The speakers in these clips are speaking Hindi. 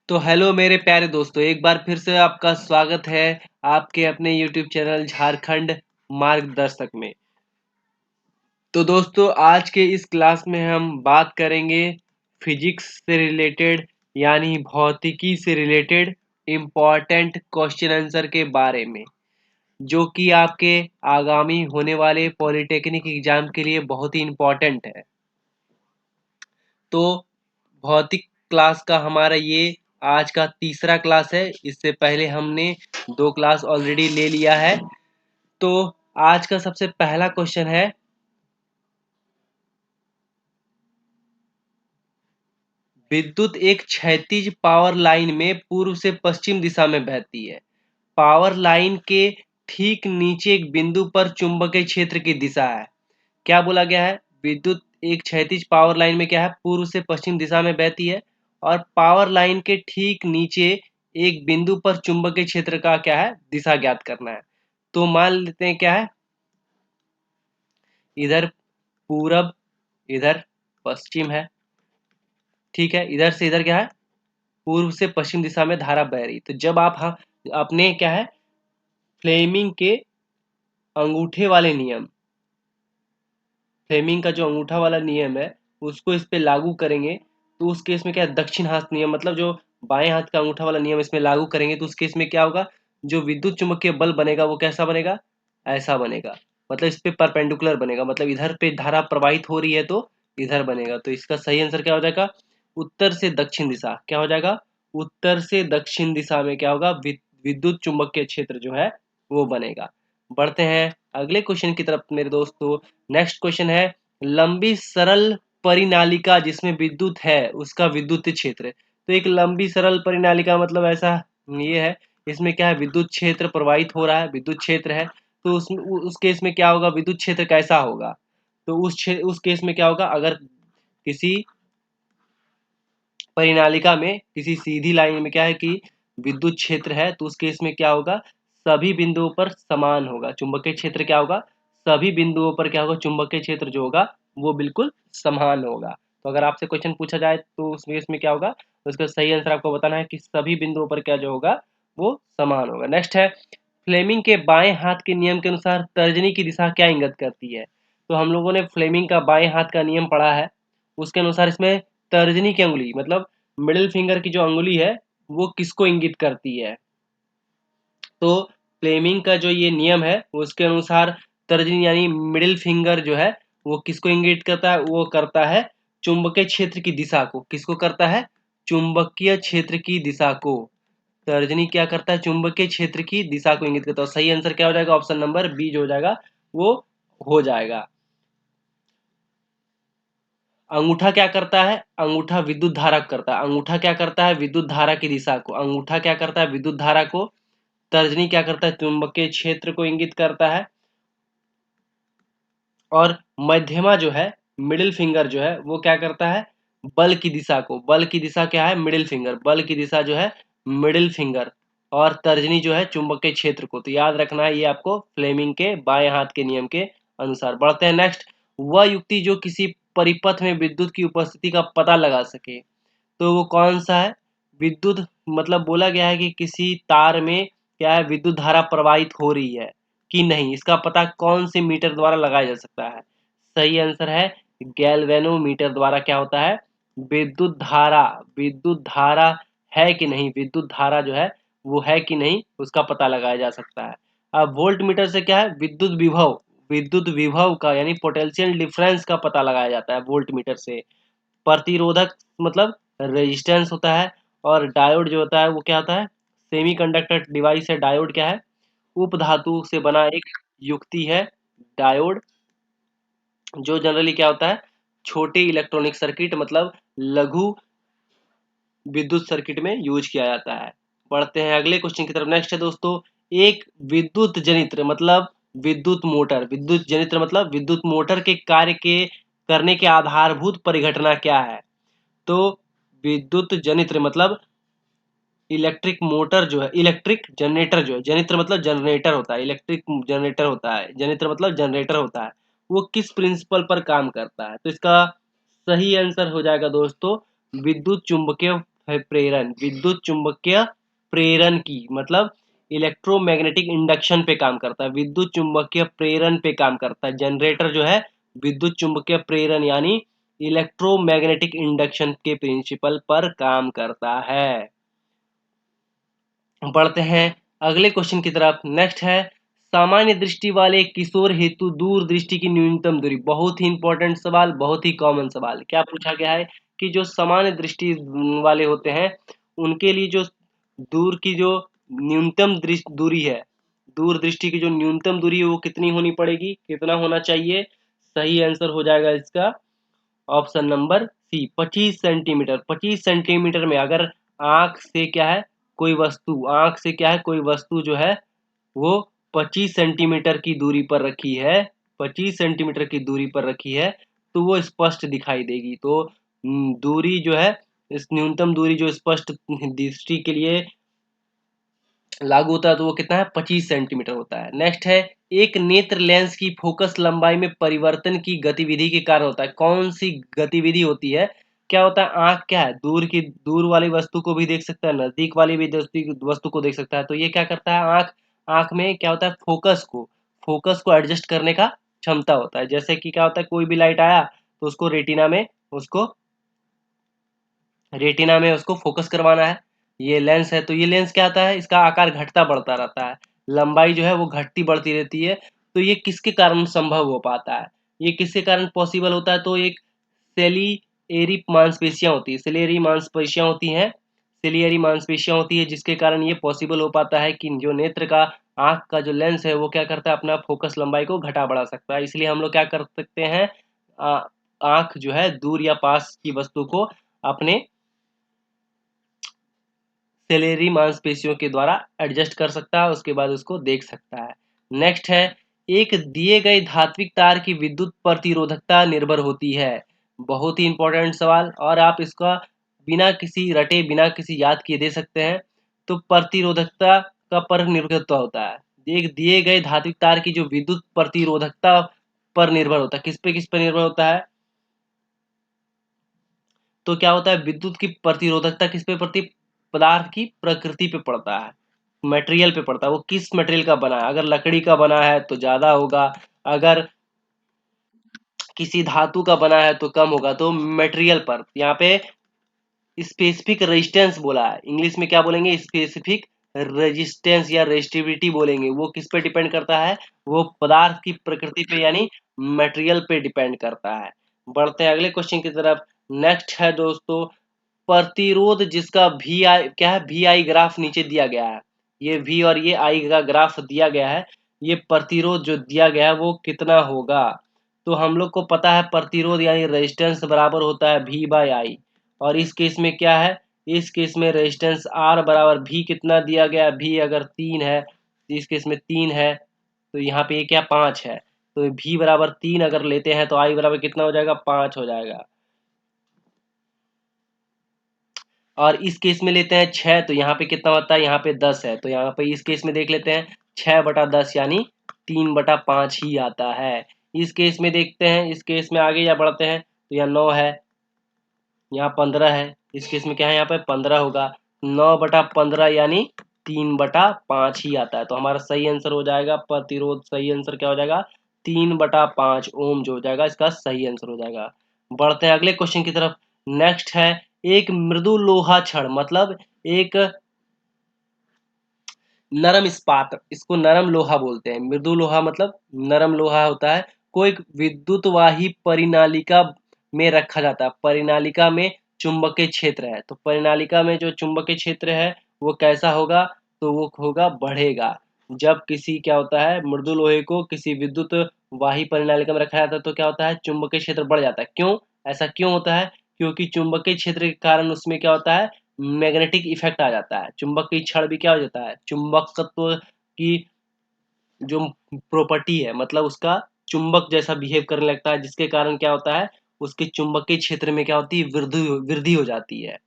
तो हेलो मेरे प्यारे दोस्तों, एक बार फिर से आपका स्वागत है आपके अपने YouTube चैनल झारखंड मार्गदर्शक में। तो दोस्तों, आज के इस क्लास में हम बात करेंगे फिजिक्स से रिलेटेड यानी भौतिकी से रिलेटेड इम्पॉर्टेंट क्वेश्चन आंसर के बारे में, जो कि आपके आगामी होने वाले पॉलिटेक्निक एग्जाम के लिए बहुत ही इम्पॉर्टेंट है। तो भौतिक क्लास का हमारा ये आज का तीसरा क्लास है। इससे पहले हमने 2 क्लास ऑलरेडी ले लिया है। तो आज का सबसे पहला क्वेश्चन है, विद्युत एक क्षैतिज पावर लाइन में पूर्व से पश्चिम दिशा में बहती है। पावर लाइन के ठीक नीचे एक बिंदु पर चुंबकीय क्षेत्र की दिशा है। क्या बोला गया है? विद्युत एक क्षैतिज पावर लाइन में क्या है, पूर्व से पश्चिम दिशा में बहती है और पावर लाइन के ठीक नीचे एक बिंदु पर चुंबकीय क्षेत्र का क्या है, दिशा ज्ञात करना है। तो मान लेते हैं क्या है, इधर पूरब, इधर पश्चिम है। ठीक है, इधर से इधर क्या है, पूर्व से पश्चिम दिशा में धारा बह रही। तो जब आप अपने क्या है, फ्लेमिंग के अंगूठे वाले नियम, फ्लेमिंग का जो अंगूठा वाला नियम है उसको इस पे लागू करेंगे, तो उस केस में क्या है, दक्षिण हाथ नियम, मतलब जो बाएं हाथ का अंगूठा वाला नियम इसमें लागू करेंगे तो उस केस में क्या होगा, जो विद्युत चुम्बकीय बल बनेगा वो कैसा बनेगा, ऐसा बनेगा। मतलब इस पे परपेंडिकुलर बनेगा, मतलब इधर पे धारा प्रवाहित हो रही है तो इधर बनेगा। तो इसका सही आंसर क्या हो जाएगा, उत्तर से दक्षिण दिशा। क्या हो जाएगा, उत्तर से दक्षिण दिशा में क्या होगा, विद्युत चुम्बकीय क्षेत्र जो है वो बनेगा। बढ़ते हैं अगले क्वेश्चन की तरफ मेरे दोस्तों। नेक्स्ट क्वेश्चन है, लंबी सरल परिनालिका जिसमें विद्युत है उसका विद्युत क्षेत्र। तो एक लंबी सरल परिनालिका मतलब ऐसा ये है, इसमें क्या है, विद्युत क्षेत्र प्रवाहित हो रहा है, विद्युत क्षेत्र है। तो उस केस में क्या होगा, विद्युत क्षेत्र कैसा होगा। तो उस केस में क्या होगा, अगर किसी परिनालिका में किसी सीधी लाइन में क्या है कि विद्युत क्षेत्र है, तो उस केस में क्या होगा, सभी बिंदुओं पर समान होगा चुंबकीय क्षेत्र। क्या होगा, सभी बिंदुओं पर क्या होगा, चुंबकीय क्षेत्र जो होगा वो बिल्कुल समान होगा। तो अगर आपसे क्वेश्चन पूछा जाए तो उस केस में क्या होगा, तो उसका सही आंसर आपको बताना है कि सभी बिंदुओं पर क्या जो होगा वो समान होगा। नेक्स्ट है, फ्लेमिंग के बाएं हाथ के नियम के अनुसार तर्जनी की दिशा क्या इंगित करती है। तो हम लोगों ने फ्लेमिंग का बाएं हाथ का नियम पढ़ा है, उसके अनुसार इसमें तर्जनी की अंगुली मतलब मिडिल फिंगर की जो अंगुली है वो किसको इंगित करती है। तो फ्लेमिंग का जो ये नियम है उसके अनुसार तर्जनी यानी मिडिल फिंगर जो है वो किसको इंगित करता है, वो करता है चुंबकीय क्षेत्र की दिशा को। किसको करता है, चुंबकीय क्षेत्र की दिशा को। तर्जनी क्या करता है, चुंबकीय क्षेत्र की दिशा को इंगित करता है। सही आंसर क्या हो जाएगा, ऑप्शन नंबर बी जो हो जाएगा वो हो जाएगा। अंगूठा क्या करता है, अंगूठा विद्युत धारा करता है। अंगूठा क्या करता है, विद्युत धारा की दिशा को। अंगूठा क्या करता है, विद्युत धारा को। तर्जनी क्या करता है, चुंबकीय क्षेत्र को इंगित करता है। और मध्यमा जो है, मिडिल फिंगर जो है वो क्या करता है, बल की दिशा को। बल की दिशा क्या है, मिडिल फिंगर। बल की दिशा जो है मिडिल फिंगर। और तर्जनी जो है चुंबकीय क्षेत्र को। तो याद रखना है ये आपको फ्लेमिंग के बाएं हाथ के नियम के अनुसार। बढ़ते हैं नेक्स्ट, वह युक्ति जो किसी परिपथ में विद्युत की उपस्थिति का पता लगा सके। तो वो कौन सा है, विद्युत मतलब बोला गया है कि किसी तार में क्या है, विद्युत धारा प्रवाहित हो रही है कि नहीं, इसका पता कौन से मीटर द्वारा लगाया जा सकता है। सही आंसर है गैल्वेनोमीटर द्वारा क्या होता है, विद्युत धारा, विद्युत धारा है कि नहीं, विद्युत धारा जो है वो है कि नहीं उसका पता लगाया जा सकता है। अब वोल्ट मीटर से क्या है, विद्युत विभव, विद्युत विभव का यानी पोटेंशियल डिफरेंस का पता लगाया जाता है वोल्ट मीटर से। प्रतिरोधक मतलब रेजिस्टेंस होता है। और डायोड जो होता है वो क्या होता है, सेमीकंडक्टर डिवाइस है। डायोड क्या है, उपधातु से बना एक युक्ति है डायोड, जो जनरली क्या होता है, छोटे इलेक्ट्रॉनिक सर्किट मतलब लघु विद्युत सर्किट में यूज किया जाता है। बढ़ते हैं अगले क्वेश्चन की तरफ। नेक्स्ट है दोस्तों, एक विद्युत जनित्र मतलब विद्युत मोटर, विद्युत जनित्र मतलब विद्युत मोटर के कार्य के करने के आधारभूत परिघटना क्या है। तो विद्युत जनित्र मतलब इलेक्ट्रिक मोटर जो है, इलेक्ट्रिक जनरेटर जो है, जनित्र मतलब जनरेटर होता है, इलेक्ट्रिक जनरेटर होता है, जनित्र मतलब जनरेटर होता है, वो किस प्रिंसिपल पर काम करता है। तो इसका सही आंसर हो जाएगा दोस्तों विद्युत चुंबकीय प्रेरण, विद्युत चुंबकीय प्रेरण की मतलब इलेक्ट्रोमैग्नेटिक इंडक्शन पे काम करता है, विद्युत चुंबकीय प्रेरण पे काम करता है। जनरेटर जो है विद्युत चुंबकीय प्रेरण यानी इलेक्ट्रोमैग्नेटिक इंडक्शन के प्रिंसिपल पर काम करता है। बढ़ते हैं अगले क्वेश्चन की तरफ। नेक्स्ट है सामान्य दृष्टि वाले किशोर हेतु दूर दृष्टि की न्यूनतम दूरी। बहुत ही इंपॉर्टेंट सवाल, बहुत ही कॉमन सवाल। क्या पूछा गया है कि जो सामान्य दृष्टि वाले होते हैं उनके लिए जो दूर की जो न्यूनतम दूरी है, दूर दृष्टि की जो न्यूनतम दूरी है वो कितनी होनी पड़ेगी, कितना होना चाहिए? सही आंसर हो जाएगा इसका option number C, 25 centimetre. 25 centimetre में अगर आंख से क्या है कोई वस्तु, आंख से क्या है कोई वस्तु जो है वो 25 सेंटीमीटर की दूरी पर रखी है, 25 सेंटीमीटर की दूरी पर रखी है तो वो स्पष्ट दिखाई देगी। तो दूरी जो है, इस न्यूनतम दूरी जो स्पष्ट दृष्टि के लिए लागू होता है तो वो कितना है, 25 सेंटीमीटर होता है। नेक्स्ट है एक नेत्र लेंस की फोकस लंबाई में परिवर्तन की गतिविधि के कारण होता है। कौन सी गतिविधि होती है? क्या होता है, आंख क्या है दूर वाली वस्तु को भी देख सकता है, नजदीक वाली भी वस्तु को देख सकता है। तो ये क्या करता है, आंख आंख में क्या होता है, फोकस को एडजस्ट करने का क्षमता होता है। जैसे कि क्या होता है, कोई भी लाइट आया तो उसको रेटिना में उसको फोकस करवाना है। ये लेंस है तो ये लेंस क्या आता है, इसका आकार घटता बढ़ता रहता है, लंबाई जो है वो घटती बढ़ती रहती है। तो ये किसके कारण संभव हो पाता है, ये किसके कारण पॉसिबल होता है? तो एक सेलिएरी मांसपेशियां होती है, सेलिएरी मांसपेशियां होती है जिसके कारण ये पॉसिबल हो पाता है कि जो नेत्र का आंख का जो लेंस है वो क्या करता है, अपना फोकस लंबाई को घटा बढ़ा सकता है। इसलिए हम लोग क्या कर सकते हैं, आंख जो है दूर या पास की वस्तु को अपने सेलेरी मांसपेशियों के द्वारा एडजस्ट कर सकता है, उसके बाद उसको देख सकता है। नेक्स्ट है एक दिए गए धात्विक तार की विद्युत प्रतिरोधकता निर्भर होती है। बहुत ही इंपॉर्टेंट सवाल, और आप इसका बिना किसी रटे बिना किसी याद किए दे सकते हैं। तो प्रतिरोधकता का पर निर्भर होता है, एक दिए गए धात्विक तार की जो विद्युत प्रतिरोधकता पर निर्भर होता है। किस पे निर्भर होता है? तो क्या होता है, विद्युत की प्रतिरोधकता किस पे पड़ती है? पदार्थ की प्रकृति पे पड़ता है, मटेरियल पे पड़ता है, वो किस मटेरियल का बना है। अगर लकड़ी का बना है तो ज्यादा होगा, अगर किसी धातु का बना है तो कम होगा। तो मटेरियल पर यहाँ पे स्पेसिफिक रेजिस्टेंस बोला है, इंग्लिश में क्या बोलेंगे, स्पेसिफिक रेजिस्टेंस या रेजिस्टिविटी बोलेंगे। वो किस पे डिपेंड करता है, वो पदार्थ की प्रकृति पे यानी मटेरियल पे डिपेंड करता है। बढ़ते हैं अगले क्वेश्चन की तरफ। नेक्स्ट है दोस्तों प्रतिरोध, जिसका वी आई क्या है, वी आई ग्राफ नीचे दिया गया है। ये वी और ये आई का ग्राफ दिया गया है। ये प्रतिरोध जो दिया गया है वो कितना होगा? तो हम लोग को पता है प्रतिरोध यानी रेजिस्टेंस बराबर होता है वी बाई आई। और इस केस में क्या है, इस केस में रेजिस्टेंस आर बराबर वी कितना दिया गया, वी अगर 3 है, इस केस में 3 है तो यहाँ पे क्या 5 है। तो वी बराबर 3 अगर लेते हैं तो आई बराबर कितना हो जाएगा, 5 हो जाएगा। और इस केस में लेते हैं 6 तो यहाँ पे कितना होता है, यहाँ पे 10 है। तो यहाँ पे इस केस में देख लेते हैं 6/10 यानी 3/5 ही आता है। इस केस में देखते हैं, इस केस में आगे या बढ़ते हैं तो यहाँ 9 है, यहाँ 15 है। इस केस में क्या है, यहाँ पे 15 होगा। 9/15 यानी 3/5 ही आता है। तो हमारा सही आंसर हो जाएगा प्रतिरोध, सही आंसर क्या हो जाएगा, 3/5 ओम जो हो जाएगा इसका सही आंसर हो जाएगा। बढ़ते हैं अगले क्वेश्चन की तरफ। नेक्स्ट है एक मृदु लोहा छड़ मतलब एक नरम इस्पात, इसको नरम लोहा बोलते हैं। मृदु लोहा मतलब नरम लोहा होता है, को एक विद्युत वाही परिनालिका में रखा जाता है। परिनालिका में चुंबकीय क्षेत्र है, तो परिनालिका में जो चुंबकीय क्षेत्र है वो कैसा होगा, तो वो होगा बढ़ेगा। जब किसी क्या होता है, मृदु लोहे को किसी विद्युत वाही परिनालिका में रखा जाता है तो क्या होता है, चुंबकीय क्षेत्र बढ़ जाता है। क्यों, ऐसा क्यों होता है? क्योंकि चुंबकीय क्षेत्र के कारण उसमें क्या होता है, मैग्नेटिक इफेक्ट आ जाता है। चुंबकीय क्षण भी क्या हो जाता है, चुंबकत्व की जो प्रॉपर्टी है मतलब उसका चुंबक जैसा बिहेव करने लगता है, जिसके कारण क्या होता है, उसके चुंबकीय क्षेत्र में क्या होती है, वृद्धि वृद्धि हो जाती है।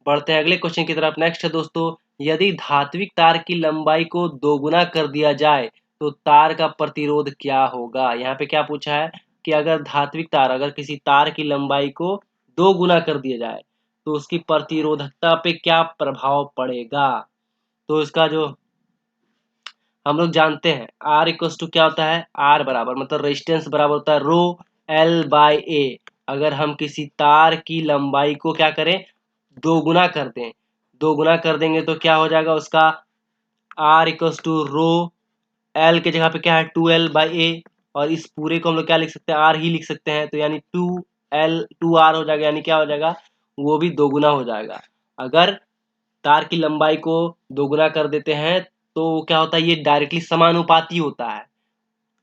बढ़ते हैं अगले क्वेश्चन की तरफ। नेक्स्ट है दोस्तों यदि धात्विक तार की लंबाई को दोगुना कर दिया जाए तो तार का प्रतिरोध क्या होगा। यहाँ पे क्या पूछा है कि अगर धात्विक तार, अगर किसी तार की लंबाई को 2 गुना कर दिया जाए तो उसकी प्रतिरोधकता पे क्या प्रभाव पड़ेगा। तो इसका जो हम लोग जानते हैं आर इक्वल टू क्या होता है, आर बराबर मतलब रेजिस्टेंस बराबर होता है रो एल बाय ए। अगर हम किसी तार की लंबाई को क्या करें, दोगुना कर दें, दोगुना कर देंगे तो क्या हो जाएगा उसका, R equal to rho L के जगह पे क्या है 2L/A, और इस पूरे को हम लोग क्या लिख सकते हैं, आर ही लिख सकते हैं, तो यानी 2R हो जाएगा, यानी क्या हो जाएगा, वो भी दोगुना हो जाएगा। अगर तार की लंबाई को दोगुना कर देते हैं तो क्या होता है, ये डायरेक्टली समानुपाती होता है,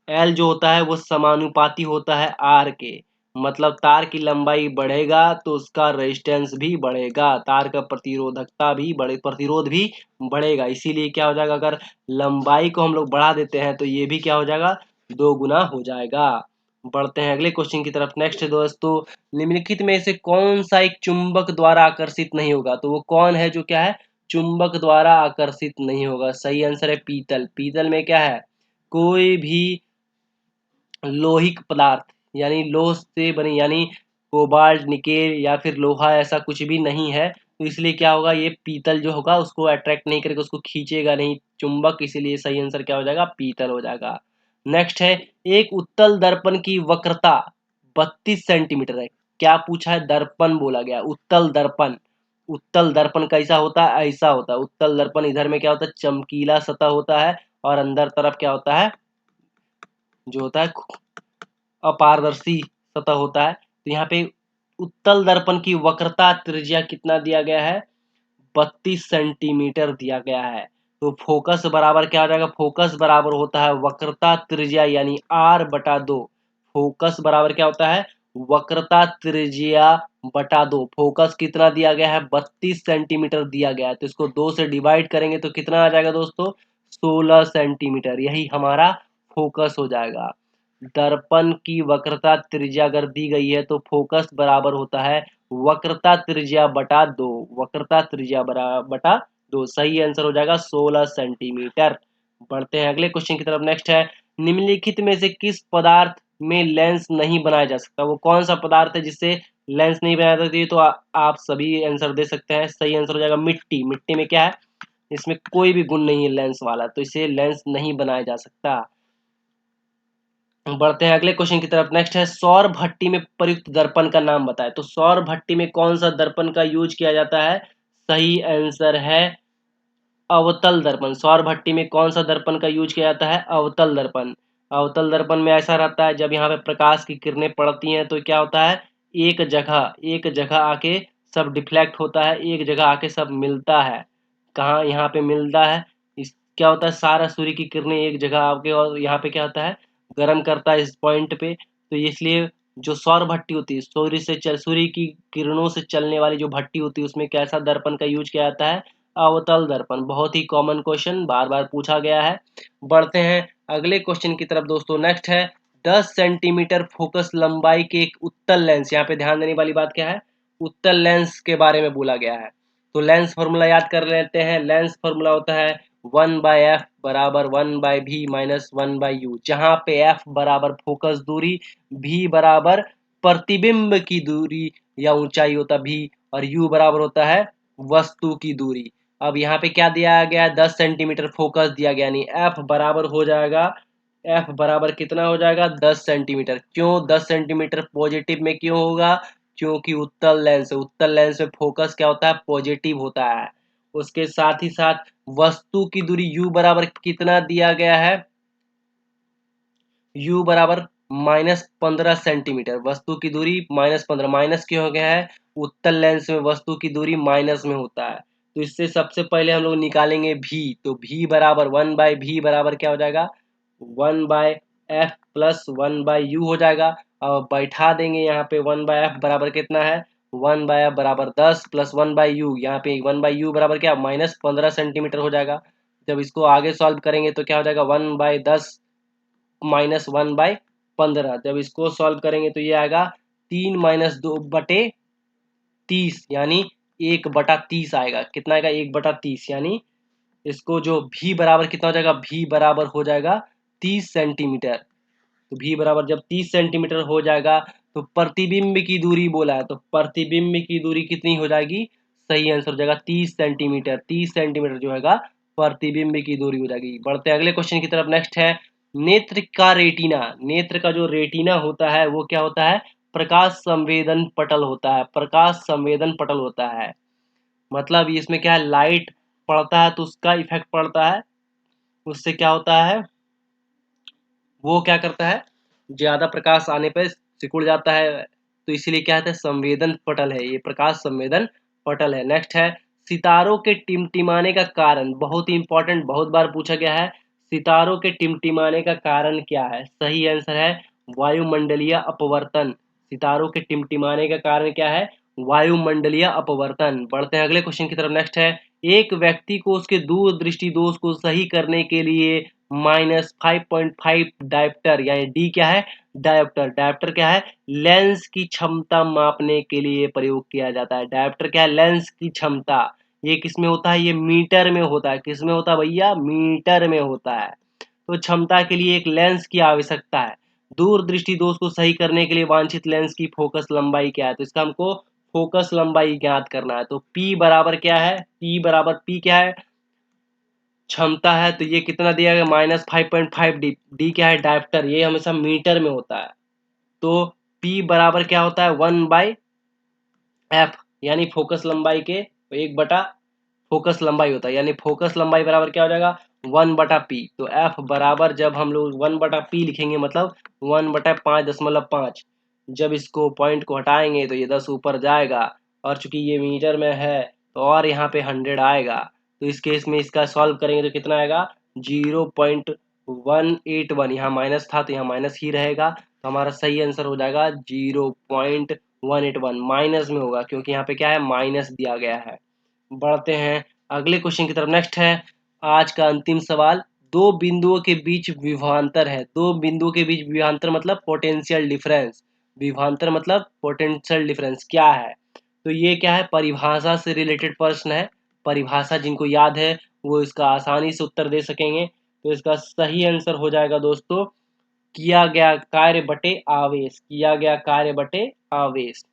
एल जो होता है वो समानुपाती होता है आर के, मतलब तार की लंबाई बढ़ेगा तो उसका रेजिस्टेंस भी बढ़ेगा, तार का प्रतिरोधकता भी प्रतिरोध भी बढ़ेगा। इसीलिए क्या हो जाएगा, अगर लंबाई को हम लोग बढ़ा देते हैं तो ये भी क्या हो जाएगा, दो गुना हो जाएगा। बढ़ते हैं अगले क्वेश्चन की तरफ। नेक्स्ट दोस्तों, निम्नलिखित में से कौन सा एक चुंबक द्वारा आकर्षित नहीं होगा, तो वो कौन है जो क्या है, चुंबक द्वारा आकर्षित नहीं होगा। सही आंसर है पीतल। पीतल में क्या है, कोई भी लोहिक पदार्थ यानी लोह से बनी, यानी कोबाल्ट निकेल या फिर लोहा ऐसा कुछ भी नहीं है, तो इसलिए क्या होगा, ये पीतल जो होगा उसको अट्रैक्ट नहीं करेगा, उसको खींचेगा नहीं चुंबक, इसीलिए सही आंसर क्या हो जाएगा, पीतल हो जाएगा। नेक्स्ट है, एक उत्तल दर्पण की वक्रता 32 सेंटीमीटर है। क्या पूछा है, दर्पण बोला गया, उत्तल दर्पण। उत्तल दर्पण कैसा होता है, ऐसा होता है उत्तल दर्पण। इधर में क्या होता है, चमकीला सतह होता है, और अंदर तरफ क्या होता है, जो होता है अपारदर्शी सतह होता है। तो यहाँ पे उत्तल दर्पण की वक्रता त्रिज्या कितना दिया गया है, 32 सेंटीमीटर दिया गया है। तो फोकस बराबर क्या हो जाएगा, फोकस बराबर होता है वक्रता त्रिज्या यानी R/2। फोकस बराबर क्या होता है, वक्रता त्रिज्या बटा 2। फोकस कितना दिया गया है, 32 सेंटीमीटर दिया गया है, तो इसको 2 से डिवाइड करेंगे तो कितना आ जाएगा दोस्तों, 16 सेंटीमीटर। यही हमारा फोकस हो जाएगा। दर्पण की वक्रता त्रिज्या अगर दी गई है तो फोकस बराबर होता है वक्रता त्रिज्या बटा 2, वक्रता त्रिज्या बटा 2। सही आंसर हो जाएगा 16 सेंटीमीटर। बढ़ते हैं अगले क्वेश्चन की तरफ। नेक्स्ट है, निम्नलिखित में से किस पदार्थ में लेंस नहीं बनाया जा सकता, वो कौन सा पदार्थ है जिससे लेंस नहीं बनाया जा सकता, तो आप सभी आंसर दे सकते हैं। सही आंसर हो जाएगा मिट्टी। मिट्टी में क्या है, इसमें कोई भी गुण नहीं है लेंस वाला, तो इसे लेंस नहीं बनाया जा सकता। बढ़ते हैं अगले क्वेश्चन की तरफ। नेक्स्ट है, सौर भट्टी में प्रयुक्त दर्पण का नाम बताएं, तो सौर भट्टी में कौन सा दर्पण का यूज किया जाता है। सही आंसर है अवतल दर्पण। सौर भट्टी में कौन सा दर्पण का यूज किया जाता है, अवतल दर्पण। अवतल दर्पण में ऐसा रहता है, जब यहाँ पे प्रकाश की किरणें पड़ती हैं तो क्या होता है, एक जगह आके सब डिफ्लेक्ट होता है, एक जगह आके सब मिलता है। कहाँ, यहाँ पे मिलता है। इस क्या होता है, सारा सूर्य की किरणें एक जगह आके और यहाँ पे क्या होता है, गर्म करता है इस पॉइंट पे। तो इसलिए जो सौर भट्टी होती है, सूर्य की किरणों से चलने वाली जो भट्टी होती है, उसमें कैसा दर्पण का यूज किया जाता है, अवतल दर्पण। बहुत ही कॉमन क्वेश्चन, बार बार पूछा गया है। बढ़ते हैं अगले क्वेश्चन की तरफ दोस्तों। नेक्स्ट है, 10 सेंटीमीटर फोकस लंबाई के एक उत्तल लेंस, यहाँ पे ध्यान देने वाली बात क्या है, उत्तल लेंस के बारे में बोला गया है। तो लेंस फॉर्मूला याद कर लेते हैं। लेंस फॉर्मूला होता है 1/f बराबर 1/v माइनस 1/u, जहां पे f बराबर फोकस दूरी, v बराबर प्रतिबिंब की दूरी या ऊंचाई होता v, और u बराबर होता है वस्तु की दूरी। अब यहाँ पे क्या दिया गया है, 10 सेंटीमीटर फोकस दिया गया, यानी f बराबर हो जाएगा, f बराबर कितना हो जाएगा, 10 सेंटीमीटर। क्यों 10 सेंटीमीटर पॉजिटिव में क्यों होगा, क्योंकि उत्तल लेंस है, उत्तल लेंस में फोकस क्या होता है, पॉजिटिव होता है। उसके साथ ही साथ वस्तु की दूरी u बराबर कितना दिया गया है, u बराबर -15 सेंटीमीटर। वस्तु की दूरी -15, माइनस क्यों हो गया है, उत्तल लेंस में वस्तु की दूरी माइनस में होता है। तो इससे सबसे पहले हम लोग निकालेंगे v, तो v बराबर 1/v बराबर क्या हो जाएगा, 1/f प्लस 1/u हो जाएगा। अब बैठा देंगे यहाँ पे 1/f बराबर कितना है, 1/f बराबर 10 प्लस 1/u, यहाँ पे 1/u बराबर क्या, -15 सेंटीमीटर हो जाएगा। जब इसको आगे सॉल्व करेंगे तो क्या हो जाएगा, 1/10 माइनस 1/15। जब इसको सॉल्व करेंगे तो ये आएगा 3-2/30, यानी 1/30 आएगा। कितना आएगा, 1/30, यानी इसको जो भी बराबर कितना हो जाएगा, भी बराबर हो जाएगा 30 सेंटीमीटर। तो v बराबर जब 30 सेंटीमीटर हो जाएगा तो प्रतिबिंब की दूरी बोला है, तो प्रतिबिंब की दूरी कितनी हो जाएगी, सही आंसर हो जाएगा 30 सेंटीमीटर। 30 सेंटीमीटर जो है प्रतिबिंब की दूरी हो जाएगी। बढ़ते हैं अगले क्वेश्चन की तरफ। नेक्स्ट है नेत्र का रेटिना। नेत्र का जो रेटिना होता है वो क्या होता है, प्रकाश संवेदन पटल होता है। प्रकाश संवेदन पटल होता है मतलब इसमें क्या है, लाइट पड़ता है तो उसका इफेक्ट पड़ता है, उससे क्या होता है, वो क्या करता है, ज्यादा प्रकाश आने पर सिकुड़ जाता है, तो इसीलिए क्या है, संवेदन पटल है, ये प्रकाश संवेदन पटल है। नेक्स्ट है सितारों के टिमटिमाने का कारण, बहुत ही इंपॉर्टेंट, बहुत बार पूछा गया है, सितारों के टिमटिमाने का कारण क्या है, सही आंसर है वायुमंडलीय अपवर्तन। सितारों के टिमटिमाने का कारण क्या है, वायुमंडलीय अपवर्तन। बढ़ते हैं अगले क्वेश्चन की तरफ। नेक्स्ट है एक व्यक्ति को उसके दूरदृष्टि दोष को सही करने के लिए -5.5 डायोप्टर, यानी डी क्या है, डायोप्टर। डायोप्टर क्या है, लेंस की क्षमता मापने के लिए प्रयोग किया जाता है। डायोप्टर क्या है, लेंस की क्षमता। ये किस में होता है, ये मीटर में होता है। किस में होता है भैया, मीटर में होता है। तो क्षमता के लिए एक लेंस की आवश्यकता है। दूरदृष्टि दोष को सही करने के लिए वांछित लेंस की फोकस लंबाई क्या है, तो इसका हमको फोकस लंबाई ज्ञात करना है। तो P बराबर क्या है, P बराबर P क्या है, क्षमता है, तो ये कितना दिया गया, -5.5 डी। डी क्या है, डायोप्टर, ये हमेशा मीटर में होता है। तो P बराबर क्या होता है, 1/f, यानी फोकस लंबाई के 1/, फोकस लंबाई होता है, यानी फोकस लंबाई बराबर क्या हो जाएगा, 1/p। तो f बराबर जब हम लोग 1/p लिखेंगे मतलब 1/5.5, जब इसको पॉइंट को हटाएंगे तो ये 10 ऊपर जाएगा, और चूंकि ये मीटर में है तो और यहाँ पे 100 आएगा। तो इस केस में इसका सॉल्व करेंगे तो कितना आएगा, 0.181। यहाँ माइनस था तो यहाँ माइनस ही रहेगा, तो हमारा सही आंसर हो जाएगा 0.181। माइनस में होगा क्योंकि यहाँ पे क्या है, माइनस दिया गया है। बढ़ते हैं अगले क्वेश्चन की तरफ। नेक्स्ट है आज का अंतिम सवाल, दो बिंदुओं के बीच विभवांतर है। दो बिंदुओं के बीच विभवांतर मतलब पोटेंशियल डिफरेंस। विभवांतर मतलब पोटेंशियल डिफरेंस क्या है, तो ये क्या है, परिभाषा से रिलेटेड प्रश्न है। परिभाषा जिनको याद है वो इसका आसानी से उत्तर दे सकेंगे। तो इसका सही आंसर हो जाएगा दोस्तों, किया गया कार्य बटे आवेश। किया गया कार्य बटे आवेश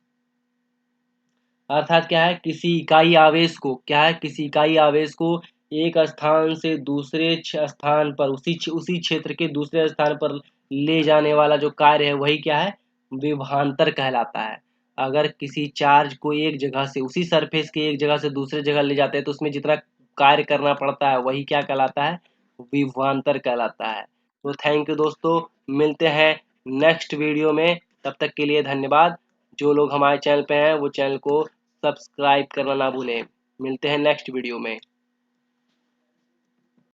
अर्थात क्या है, किसी इकाई आवेश को, क्या है, किसी इकाई आवेश को एक स्थान से दूसरे स्थान पर, उसी क्षेत्र के दूसरे स्थान पर ले जाने वाला जो कार्य है वही क्या है, विभवांतर कहलाता है। अगर किसी चार्ज को एक जगह से, उसी सरफेस के एक जगह से दूसरे जगह ले जाते हैं तो उसमें जितना कार्य करना पड़ता है वही क्या कहलाता है, विभवांतर कहलाता है। तो थैंक यू दोस्तों, मिलते हैं नेक्स्ट वीडियो में, तब तक के लिए धन्यवाद। जो लोग हमारे चैनल पे हैं वो चैनल को सब्सक्राइब करना ना भूलें। मिलते हैं नेक्स्ट वीडियो में।